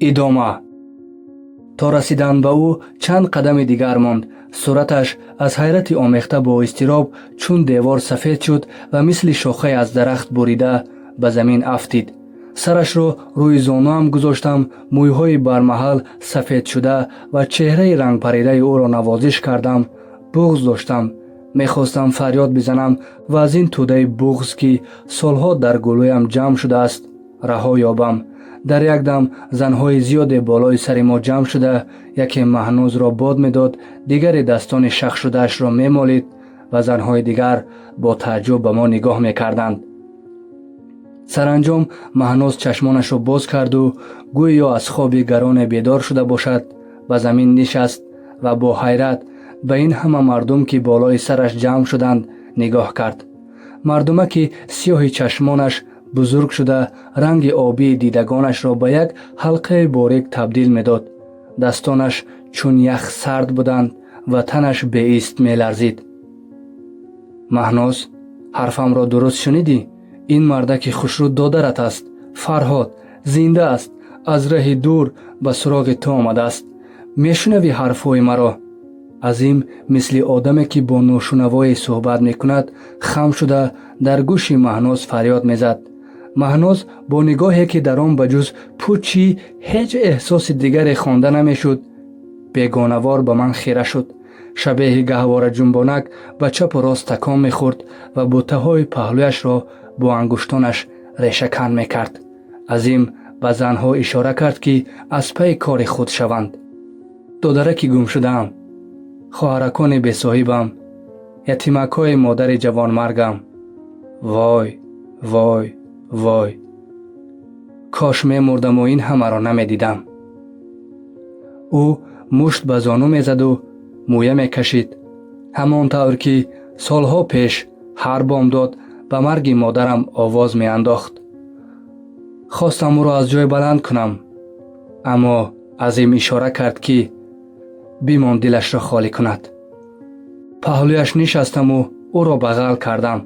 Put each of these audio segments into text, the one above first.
идома. то расидан ба ӯ чанд қадами дигар монд. сураташ аз ҳайрати омехта бо изтироб чун девор сафед шуд ва мисли шохае аз дарахт бурида ба замин афтид. сарашро рӯи зонуам гузоштам, мӯйҳои бармаҳал сафедшуда ва чеҳраи рангпаридаи ӯро навозиш кардам. буғз доштам. мехостам фарёд бизанам ва аз ин тӯдаи буғз, ки солҳо дар гулӯям ҷамъ шудааст, раҳо ёбам. дар як дам занҳои зиёде болои сари мо ҷамъ шуда, яке Маҳнӯзро бод медод, дигаредастони шахшудаашро мемолид ва занҳои дигар бо тааҷҷуб ба мо нигоҳ мекарданд. саранҷом Маҳнӯз чашмонашро боз карду, гӯё аз хоби гароне бедор шуда бошад, ба замин нишаст ва бо ҳайрат ба ин ҳама мардум, ки болои сараш ҷамъ шуданд, нигоҳ кард. мардумаки сиёҳи чашмонаш бузург шуда, ранги обии дидагонашро ба як ҳалқаи борик табдил медод. дастонаш чун ях сард буданд ва танаш беист меларзид. Маҳнӯз, ҳарфамро дуруст шунидӣ? ин мардаки хушрӯ додарат аст. Фарҳод зинда аст. аз раҳи дур ба суроғи ту омадааст. мешунавӣ ҳарфҳои маро? азим мисли одаме ки бо ношунавое суҳбат мекунад, хам шуда дар гӯши Маҳнӯз фарёд мезад. Маҳнӯз бо нигоҳе, ки дар он ба ҷуз пӯчи ҳеҷ эҳсоси дигаре хонда намешуд, бегонавор ба ман хира шуд. шабеҳи гаҳвораҷунбонак ба чапу рост такон мехӯрд ва бутаҳои паҳлӯяшро бо ангуштонаш решакан мекард. азим ба занҳо ишора кард, ки аз пайи кори худ шаванд. додараки гумшудаам, хоҳаракони бесоҳибам, ятимакҳои модари ҷавонмаргам. вой, вой, вой! кош мемурдаму ин ҳамаро намедидам. ӯ мушт ба зону мезаду мӯя мекашид, ҳамон тавр ки солҳо пеш ҳар бомдод ба марги модарам овоз меандохт. хостам ӯро аз ҷой баланд кунам, аммо азим ишора кард, ки бимон дилашро холӣ кунад. паҳлӯяш нишастаму ӯро бағал кардам.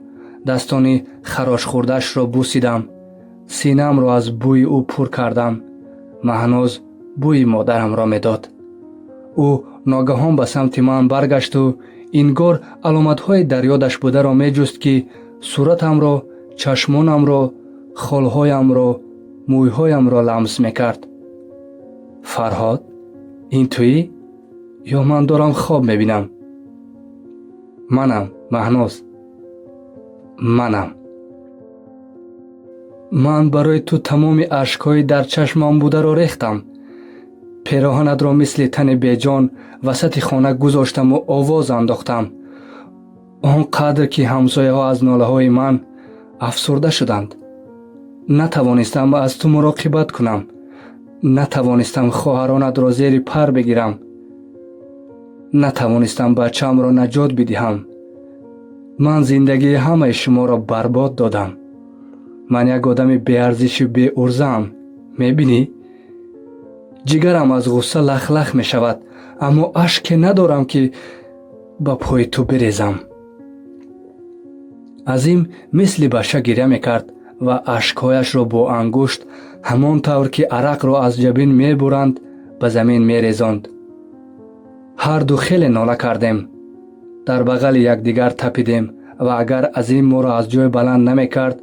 дастони харошхӯрдаашро бусидам. синамро аз бӯи ӯ пур кардам. Маҳнӯз бӯи модарамро медод. ӯ ногаҳон ба самти ман баргашту ингор аломатҳои дар ёдаш бударо меҷуст, ки суратамро, чашмонамро, холҳоямро, мӯйҳоямро ламс мекард. фарҳод, ин туӣ? ё ман дорам хоб мебинам? манам, Маҳнӯз, манам. ман барои ту тамоми ашкҳои дар чашмам бударо рехтам. пироҳанатро мисли тани беҷон васати хона гузоштаму овоз андохтам. он қадр, ки ҳамсояҳо аз нолаҳои ман афсурда шуданд. натавонистам аз ту муроқибат кунам. натавонистам хоҳаронатро зери пар бигирам. натавонистам бачаамро наҷот бидиҳам. ман зиндагии ҳамаи шуморо барбод додам. ман як одами беарзишу беурзаам. мебинӣ? ҷигарам аз ғусса лахлах мешавад, аммо ашке надорам, ки ба пои ту бирезам. азим мисли баша гирья мекард ва ашкҳояшро бо ангушт ҳамон тавр, ки арақро аз ҷабин мебуранд, ба замин мерезонд. ҳарду хеле нола кардем. дар бағали якдигар тапидем ва агар азим моро аз ҷой баланд намекард,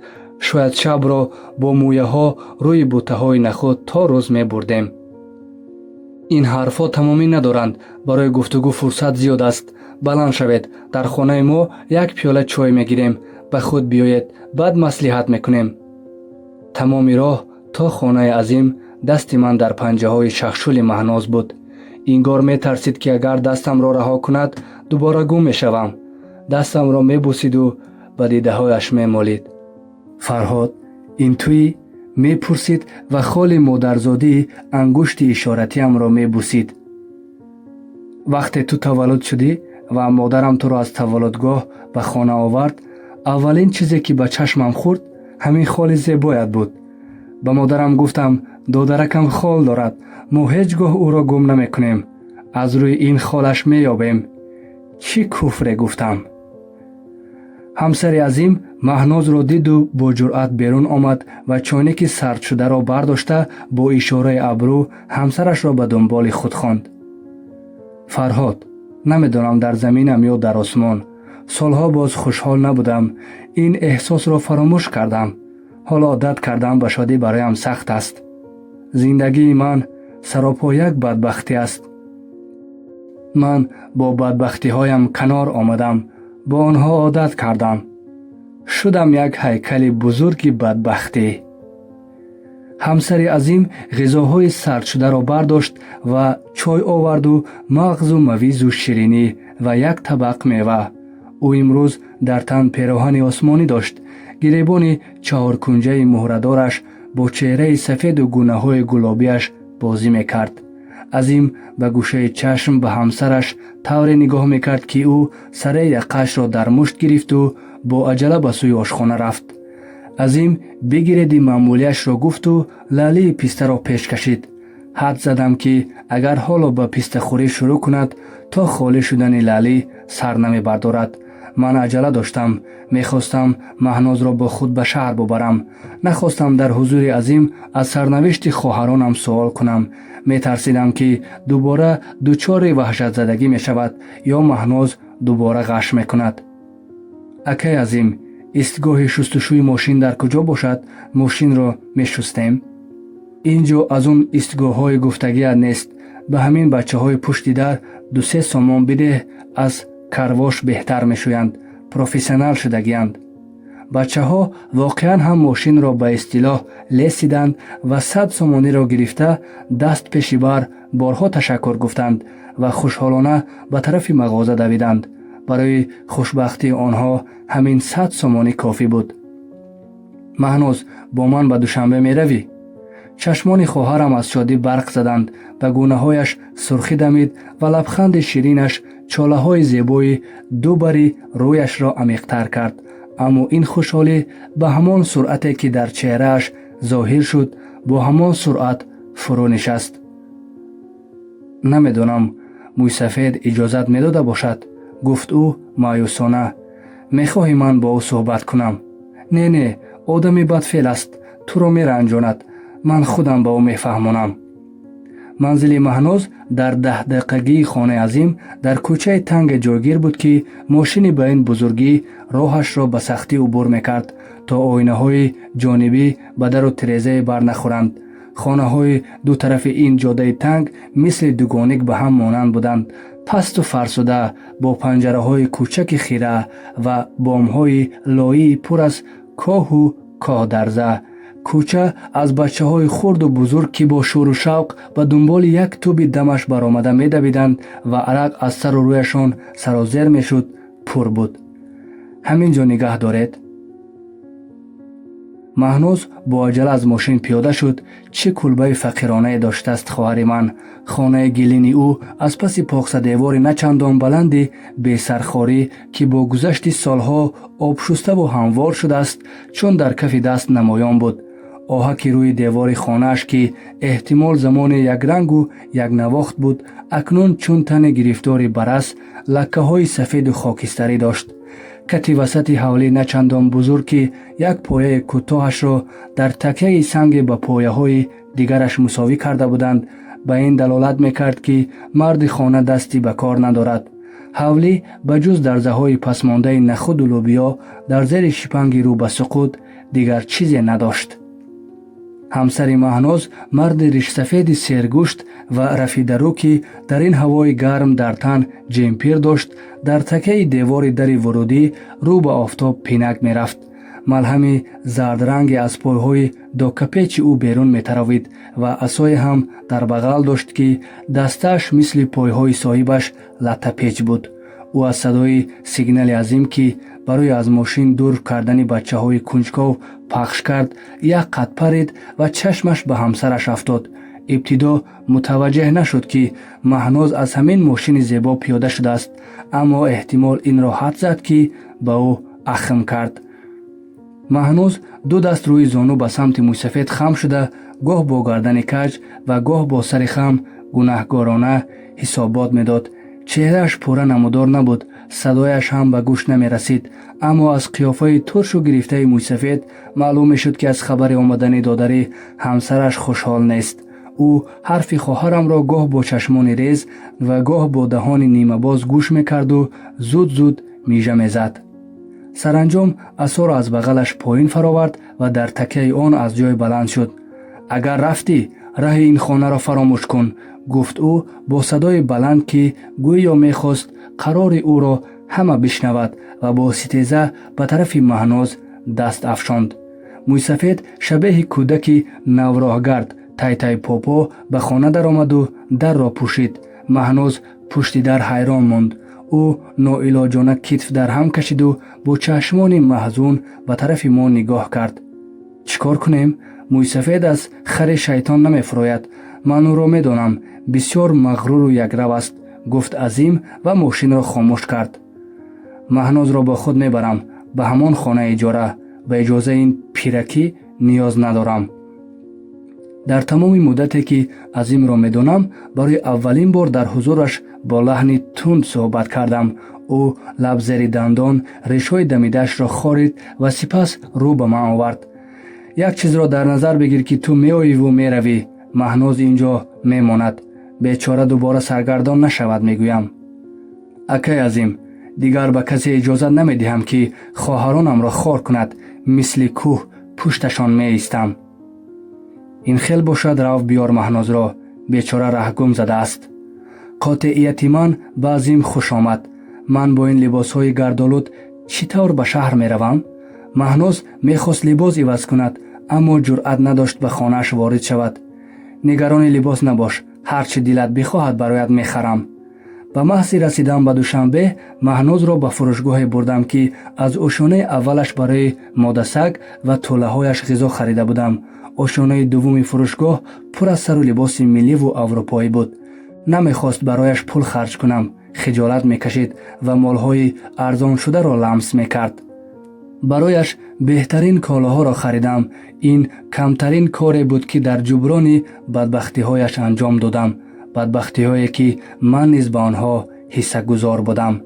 шояд шабро бо мӯяҳо рӯи бутаҳои нахӯд то рӯз мебурдем. ин ҳарфҳо тамомӣ надоранд. барои гуфтугӯ фурсат зиёд аст. баланд шавед, дар хонаи мо як пиёла чой мегирем. ба худ биёед, баъд маслиҳат мекунем. тамоми роҳ то хонаи азим дасти ман дар панҷаҳои шахшули Маҳнӯз буд. ингор метарсид, ки агар дастамро раҳо кунад, дубора гум мешавам. дастамро мебусиду ба дидаҳояш мемолид. фарҳод, ин туӣ? мепурсид ва холи модарзодии ангушти ишоратиамро мебусид. вақте ту таваллуд шудӣ ва модарам туро аз таваллудгоҳ ба хона овард, аввалин чизе, ки ба чашмам хӯрд, ҳамин холи зебоят буд. ба модарам гуфтам, додаракам хол дорад. мо ҳеҷ гоҳ ӯро гум намекунем. аз рӯи ин холаш меёбем. чӣ куфре гуфтам? ҳамсари азим Маҳнозро диду бо ҷуръат берун омад ва чойники сардшударо бардошта бо ишораи абрӯ ҳамсарашро ба дунболи худ хонд. Фарҳод, намедонам дар заминам ё дар осмон, солҳо боз хушҳол набудам. Ин эҳсосро фаромӯш кардам. ҳоло одат кардан ба шодӣ бароям сахт аст. Зиндагии ман саропо як бадбахтӣ аст. ман бо бадбахтиҳоям канор омадам, бо онҳо одат кардам. шудам як ҳайкали бузурги бадбахтӣ. ҳамсари азим ғизоҳои сардшударо бардошт ва чой оварду мағзу мавизу ширинӣ ва як табақ мева. ӯ имрӯз дар тан пероҳани осмонӣ дошт. гиребони чаҳоркунҷаи муҳрадораш бо чеҳраи сафеду гунаҳои гулобиаш бозӣ мекард. азим ба гӯшаи чашм ба ҳамсараш тавре нигоҳ мекард, ки ӯ сараи яқаашро дар мушт гирифту бо аҷала ба сӯи ошхона рафт. азим бигиреди маъмулиашро гуфту лалии пистаро пеш кашид. ҳад задам, ки агар ҳоло ба пистахӯрӣ шурӯъ кунад, то холӣ шудани лалӣ сар намебардорад. ман аҷала доштам. мехостам Маҳнозро бо худ ба шаҳр бубарам. нахостам дар ҳузури азим аз сарнавишти хоҳаронам суол кунам. метарсидам, ки дубора дучори ваҳшатзадагӣ мешавад ё Маҳноз дубора ғаш мекунад. акай азим, истгоҳи шустушӯи мошин дар куҷо бошад? мошинро мешустем. ин ҷо аз он истгоҳҳои гуфтагият нест. ба ҳамин бачаҳои пушти дар 2-3 сомон бидеҳ, аз карвош беҳтар мешӯянд. профессионал шудагиянд. бачаҳо воқеан ҳам мошинро ба истилоҳ лесиданд ва 100 сомониро гирифта даст пеши бар борҳо ташаккур гуфтанд ва хушҳолона ба тарафи мағоза давиданд. барои хушбахтии онҳо ҳамин 100 сомонӣ кофӣ буд. Маҳноз, бо ман ба Душанбе меравӣ? чашмони хоҳарам аз шодӣ барқ заданд. ба гунаҳояш сурхӣ дамид ва лабханди ширинаш чолаҳои зебои дубари рӯяшро амиқтар кард. аммо ин хушҳолӣ ба ҳамон суръате, ки дар чеҳрааш зоҳир шуд, бо ҳамон суръат фурӯ нишаст. намедонам Мӯйсафед иҷозат медода бошад, гуфт ӯ маъюсона. мехоҳӣ ман бо ӯ суҳбат кунам? не, одами бадфеъл аст, туро меранҷонад. ман худам ба ӯ мефаҳмонам. манзили Маҳноз дар 10 дақиқагии хонаи азим дар кӯчаи танге ҷойгир буд, ки мошини ба ин бузургӣ роҳашро ба сахтӣ убур мекард, то оинаҳои ҷонибӣ ба дару тирезаи бар нахӯранд. хонаҳои ду тарафи ин ҷоддаи танг мисли дугоник ба ҳам монанд буданд. пасту фарсуда, бо панҷараҳои кӯчаки хира ва бомҳои лоии пур аз коҳу коҳдарза. кӯча аз бачаҳои хурду бузург, ки бо шӯру шавқ ба дунболи як тӯби дамаш баромада медавиданд ва арақ аз сару рӯяшон сарозер мешуд, пур буд. ҳамин ҷо нигаҳ доред. Маҳноз бо аҷала аз мошин пиёда шуд. чӣ кулбаи фақиронае доштааст хоҳари ман. хонаи гилини ӯ аз паси поксадевори начандон баланди бесархорӣ, ки бо гузашти солҳо обшуставу ҳамвор шудааст, чун дар кафи даст намоён буд. оҳаки рӯи девори хонааш, ки эҳтимол замоне якрангу якнавохт буд, акнун чун тани гирифтори барас лаккаҳои сафеду хокистарӣ дошт. кати васати ҳавлӣ начандон бузург, ки як пояи кӯтоҳашро дар такяи санге ба пояҳои дигараш мусовӣ карда буданд, ба ин далолат мекард, ки марди хона дасти ба кор надорад. ҳавлӣ ба ҷуз дарзаҳои пасмондаи нахуду лӯбиё дар зери шипанги рӯ ба суқут дигар чизе надошт. ҳамсари Маҳноз марди ришсафеди сергӯшт ва рафидарӯ, ки дар ин ҳавои гарм дар тан ҷемпир дошт, дар такяи девори дари вурудӣ рӯ ба офтоб пинак мерафт. малҳами зардранге аз пойҳои докапечи ӯ берун метаровид ва асое ҳам дар бағал дошт, ки дастааш мисли пойҳои соҳибаш латтапеч буд. ӯ аз садои сигнали азим, ки барои аз мошин дур кардани бачаҳои кунҷков пахш кард, як қад парид ва чашмаш ба ҳамсараш афтод. ибтидо мутаваҷҷеҳ нашуд, ки Маҳноз аз ҳамин мошини зебо пиёда шудааст, аммо эҳтимол инро ҳад зад, ки ба ӯ ахм кард. Маҳноз ду даст рӯи зону ба самти Мӯйсафед хам шуда, гоҳ бо гардани каҷ ва гоҳ бо сари хам гунаҳгорона ҳисобот медод. чеҳрааш пурра намудор набуд, صدایش هم به گوش نمی رسید. اما از قیافه ترش و گرفته موسفید معلوم می شد که از خبر آمدن دادری همسرش خوشحال نیست. او حرف خواهرم را گاه با چشمان ریز و گاه با دهان نیمه باز گوش می کرد و زود زود میژه می زد. سرانجام عصا را از بغلش پایین فرآورد و در تکیه آن از جای بلند شد. اگر رفتی راه این خانه را فراموش کن، گفت او با صدای بلند که گویا میخواست قرار او را همه بشنود و با ستیزه به طرف مهناز دست افشاند. موسفید شبیه کودکی نوراهگرد تای تای پاپا به خانه در آمد و در را پوشید. مهناز پشت در حیران ماند. او ناعلاجانه کتف در هم کشید و با چشمان محزون به طرف ما نگاه کرد. چیکار کنیم؟ موسفید از خر شیطان نمی فراید. من او را می دانم. بسیار مغرور و یکرو است، گفت عظیم و ماشین را خاموش کرد. مهناز را با خود می برم به همان خانه اجاره. به اجازه این پیرکی نیاز ندارم. در تمام مدتی که عظیم را می دانم برای اولین بار در حضورش با لحنی تند صحبت کردم. او لب زیر دندان ریش‌های دمیده‌اش را خارید و سپس رو به من آورد. یک چیز را در نظر بگیر که تو می آیی و می روی. مهناز اینجا می ماند. بیچاره دوباره سرگردان نشود. می گویم اکای عظیم، دیگر به کسی اجازه نمی دهم که خواهرانم را خار کند. مثل کوه پشتشان می ایستم. این خیل باشد رو بیار مهناز را. بیچاره رهگم زده است. قاطعیت من به عظیم خوش آمد. من با این لباس های گردآلود چطور به شهر می روم؟ مهناز می خواست لباس عوض کند اما جرأت نداشت به خانه‌اش وارد شود. نگران لباس نباش، هر چه دلت بخواهد برایت می خرم. به محض رسیدن به دوشنبه مهناز را به فروشگاه بردم که از اوشانه اولش برای ماده سگ و توله هایش غذا خریده بودم. اوشانه دوم فروشگاه پر از سر و لباس ملی و اروپایی بود. نمیخواست برایش پول خرج کنم. خجالت میکشید و مالهای ارزان شده را لمس میکرد. برایش بهترین کالاها را خریدم. این کمترین کاری بود که در جبران بدبختی هایش انجام دادم. بدبختی هایی که من نیز به آنها حصه گذار بودم.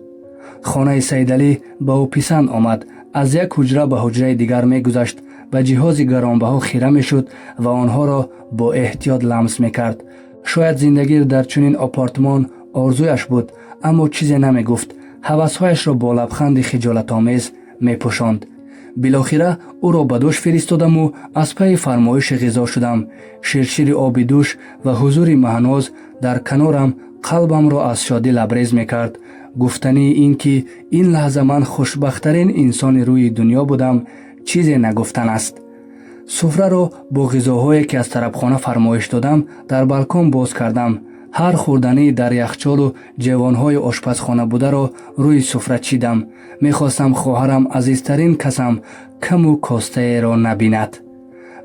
خانه سیدعلی به او پسند آمد. از یک حجره به حجره دیگر میگذشت. به جهاز گرانبها خیره میشد و آنها را با احتیاط لمس میکرد. شاید زندگی در چنین آپارتمان آرزویش بود اما چیزی نمی گفت. هوسهایش را با لبخند خجالت آمیز می پوشاند. بالاخره او را به دوش فرستادم و از پی فرمایش غذا شدم. شرشیر آب دوش و حضور مهناز در کنارم قلبم را از شادی لبریز می کرد. گفتنی این که این لحظه من خوشبختترین انسان روی دنیا بودم چیزی نگفتن است. سفره را با غذاهایی که از طربخانه فرمایش دادم در بالکن باز کردم. هر خوردنی در یخچال و جوانهای آشپزخانه بوده را روی سفره چیدم. میخواستم خواهرم عزیزترین کسم کم و کاسته را نبیند.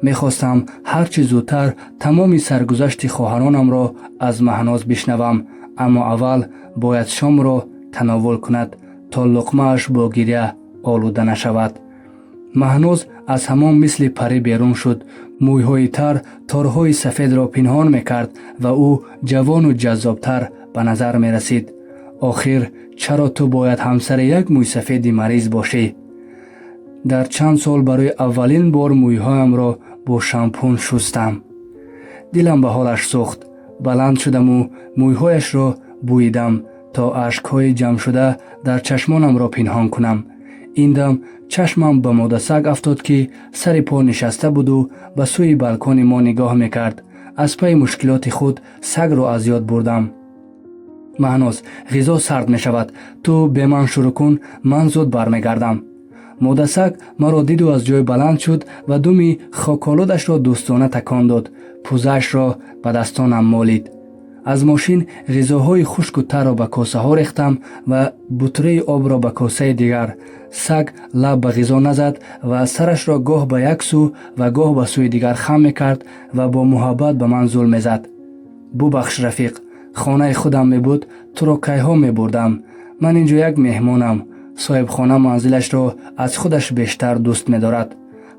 میخواستم هرچی زودتر تمام سرگذشت خواهرانم را از مهناز بشنوم. اما اول باید شام را تناول کند تا لقمه‌اش با گریه آلوده نشود. مهناز از حمام مثل پری بیرون شد. مویهای تر تارهای سفید را پنهان میکرد و او جوان و جذابتر به نظر می رسید. آخر چرا تو باید همسر یک موی سفید مریض باشی؟ در چند سال برای اولین بار مویهایم را با شامپون شستم. دلم به حالش سوخت. بلند شدم و مویهایش را بویدم تا اشکهای جمع شده در چشمانم را پنهان کنم. این دم چشمم به ماده سگ افتاد که سر پا نشسته بود و به سوی بالکن ما نگاه میکرد. از پی مشکلات خود سگ را از یاد بردم. مهناز، غذا سرد می شود. تو به من شروع کن، من زود برمیگردم. ماده سگ مرا دید و از جای بلند شد و دومی خاکالودش را دوستانه تکان داد. پوزش را به دستانم مالید. از ماشین غذاهای خشک و تر را به کاسه ها ریختم و بطری آب را به کاسه دیگر. سگ لب به غذا نزد و سرش را گاه به یک سو و گاه به سوی دیگر خم میکرد و با محبت به من زل میزد. ببخش رفیق، خانه خودم می بود، تو را کیها می بردم. من اینجا یک مهمانم. صاحب خانه منزلش را از خودش بیشتر دوست می دارد.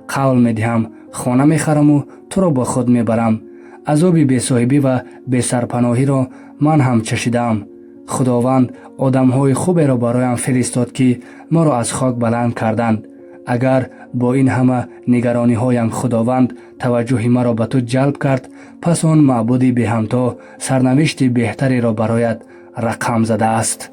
قول می دهم خانه می خرم و تو را با خود می برم. عذاب بی صاحبی و بی سرپناهی را من هم چشیدم. خداوند آدم‌های خوبی را برایم فرستاد که ما را از خاک بلند کردند. اگر با این همه نگرانی‌هایم خداوند توجه مرا به تو جلب کرد، پس آن معبودی بی همتا سرنوشت بهتری را برایت رقم زده است.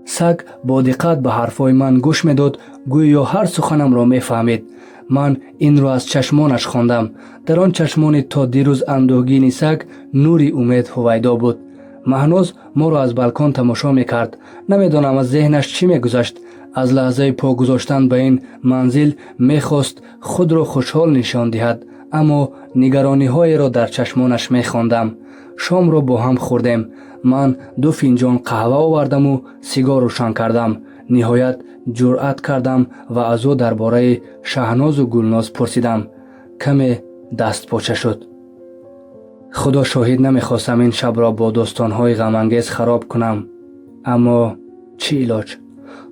سگ با دقت به حرفای من گوش می‌داد، گویا هر سخنم را می‌فهمید. من این را از چشمانش خواندم. در آن چشمان تا دیروز اندوهگین سگ نوری امید هویدا بود. مهناز ما را از بالکن تماشا می‌کرد. نمی‌دانم از ذهنش چی می‌گذشت. از لحظه پا گذاشتن به این منزل می‌خواست خود را خوشحال نشان دهد، اما نگرانی‌های را در چشمانش می‌خواندم. شام را با هم خوردیم. من 2 فنجان قهوه آوردم و سیگار روشن کردم. نهایت جرأت کردم و از او درباره شهناز و گلناز پرسیدم. کمی دست پاچه شد. خدا شاهد نمیخواستم این شب را با داستان‌های غم‌انگیز خراب کنم، اما چی علاج؟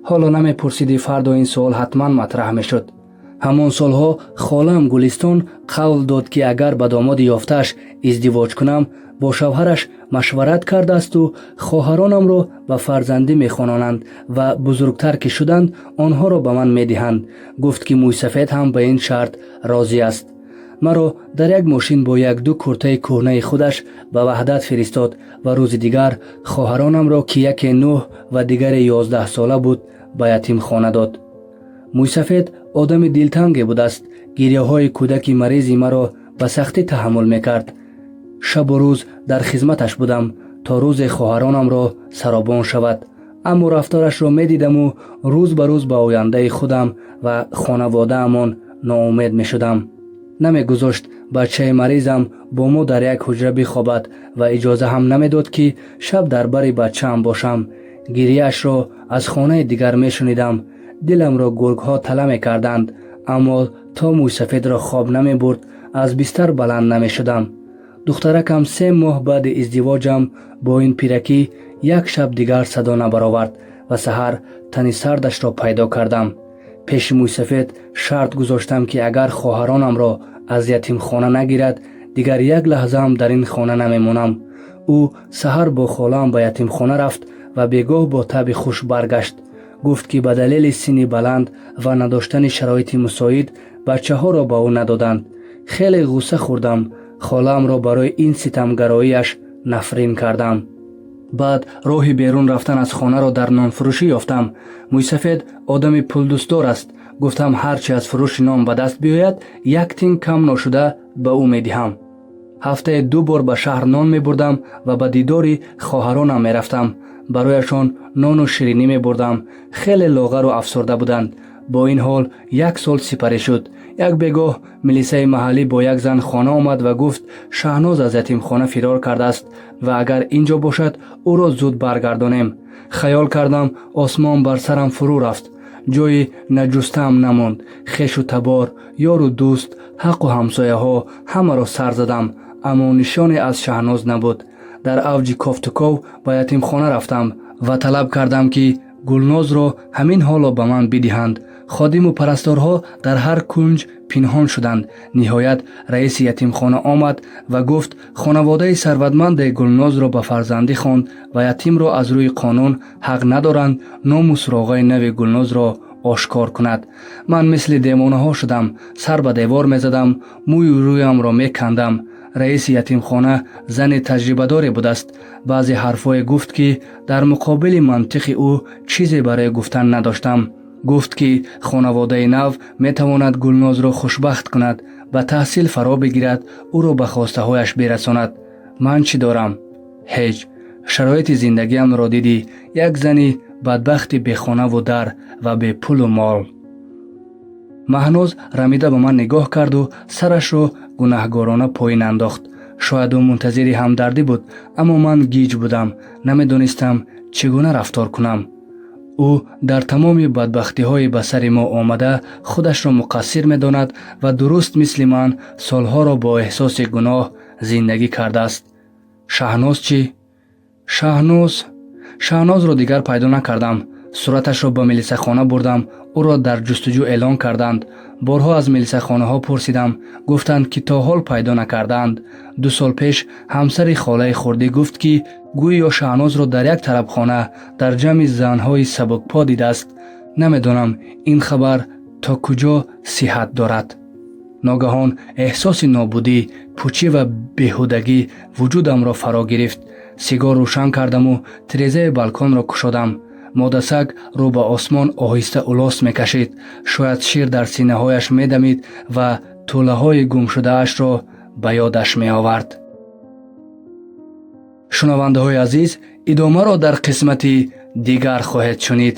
حالا نمیپرسیدی فردا این سوال حتما مطرح میشد. همون سالها خالم گلستان قول داد که اگر به داماد یافته‌اش ازدواج کنم با شوهرش مشورت کرده است و خواهرانم را به فرزندی میخوانند و بزرگتر که شدند آنها را به من میدهند. گفت که موی سفید هم به این شرط راضی است. مرا در یک ماشین با 1-2 کرته کهنه خودش به وحدت فرستاد و روز دیگر خواهرانم را که یکی 9 و دیگر 11 ساله بود به یتیم خانه داد. موی سفید آدم دلتنگی بود است. گریه های کودک مریضی مرا به سختی تحمل میکرد. شب و روز در خدمتش بودم تا روز خواهرانم را سرابان شود، اما رفتارش را میدیدم و روز به روز به آینده خودم و خانواده امان ناامید می شدم. نمی گذاشت بچه مریضم با ما در یک حجره بخوابد و اجازه هم نمی داد که شب در بر بچه هم باشم. گریه‌اش را از خانه دیگر می شنیدم. دلم را گرگ ها تله می کردند، اما تا موی سفید را خواب نمی برد از بستر بلند نمی شدم. دخترکم 3 ماه بعد ازدواجم با این پیرکی یک شب دیگر صدا نبرآورد و سحر تنی سردش را پیدا کردم. پیش موی سفید شرط گذاشتم که اگر خواهرانم را از یتیم خانه نگیرد دیگر یک لحظه هم در این خانه نمیمونم. او سحر با خالم به یتیم خانه رفت و بیگاه با طبع خوش برگشت. گفت که به دلیل سن بلند و نداشتن شرایط مساعد بچه ها را به او ندادند. خیلی غصه خوردم. خالم را برای این ستمگراییش نفرین کردم. بعد راه بیرون رفتن از خانه را در نان فروشی یافتم. موی سفید آدم پول دوستدار است. گفتم هرچی از فروش نان به دست بیاید 1 تین کم نشده به او میدهم. هفته 2 بار به شهر نان می بردم و به دیداری خواهرانم می رفتم. برایشان نان و شیرینی می بردم. خیلی لاغر و افسرده بودند. با این حال 1 سال سپری شد. یک بیگاه ملیسه محلی با یک زن خانه آمد و گفت شهناز از یتیم خانه فرار کرده است و اگر اینجا باشد او را زود برگردانیم. خیال کردم آسمان بر سرم فرو رفت. جایی نجستم نماند. خویش و تبار، یار و دوست، حق و همسایه ها همه را سر زدم، اما نشانی از شهناز نبود. در اوج کافتکاو به یتیم خانه رفتم و طلب کردم که گلناز را همین حالا به من بدهند. خادم و پرستارها در هر کنج پنهان شدند. نهایت رئیس یتیم خانه آمد و گفت خانواده ثروتمند گلناز را به فرزندی خواند و یتیم را از روی قانون حق ندارند نام و سراغ نو گلناز را آشکار کند. من مثل دیوانه ها شدم. سر به دیوار می زدم، موی رویم را می کندم. رئیس یتیم خانه زن تجربه داری بود است. بعضی حرفای گفت که در مقابل منطق او چیزی برای گفتن نداشتم. گفت که خانواده نو می تواند گلناز را خوشبخت کند، به تحصیل فرا بگیرد، او را به خواسته هایش برساند. من چی دارم؟ هیچ. شرایط زندگیم را دیدی. یک زنی بدبخت بی خانه و در و بی پول و مال. مهناز رمیده به من نگاه کرد و سرش را گناهکارانه پایین انداخت. شاید او منتظر همدردی بود، اما من گیج بودم. نمیدانستم چگونه رفتار کنم. او در تمام بدبختی های به سر ما آمده خودش را مقصر می داند و درست مثل من سالها را با احساس گناه زندگی کرده است. شهناز چی؟ شهناز را دیگر پیدا نکردم. صورتش را به ملیسه خانه بردم. او را در جستجو اعلان کردند. борҳо аз милисахонаҳо пурсидам. гуфтанд ки то ҳол пайдо накарданд. 2 сол пеш ҳамсари холаи хурдӣ гуфт ки гӯё Шаҳнозро дар як тарабхона дар ҷамъи занҳои сабукпо дидааст. намедонам ин хабар то куҷо сиҳат дорад. ногаҳон эҳсоси нобудӣ, пӯчӣ ва беҳудагӣ вуҷудамро фаро гирифт. сигор рӯшан кардаму тирезаи балконро кушодам. модасак рӯ ба осмон оҳиста улос мекашид. шояд шир дар синаҳояш медамид ва тӯлаҳои гумшудаашро ба ёдаш меовард. шунавандаҳои азиз, идомаро дар қисмати дигар хоҳед шунид.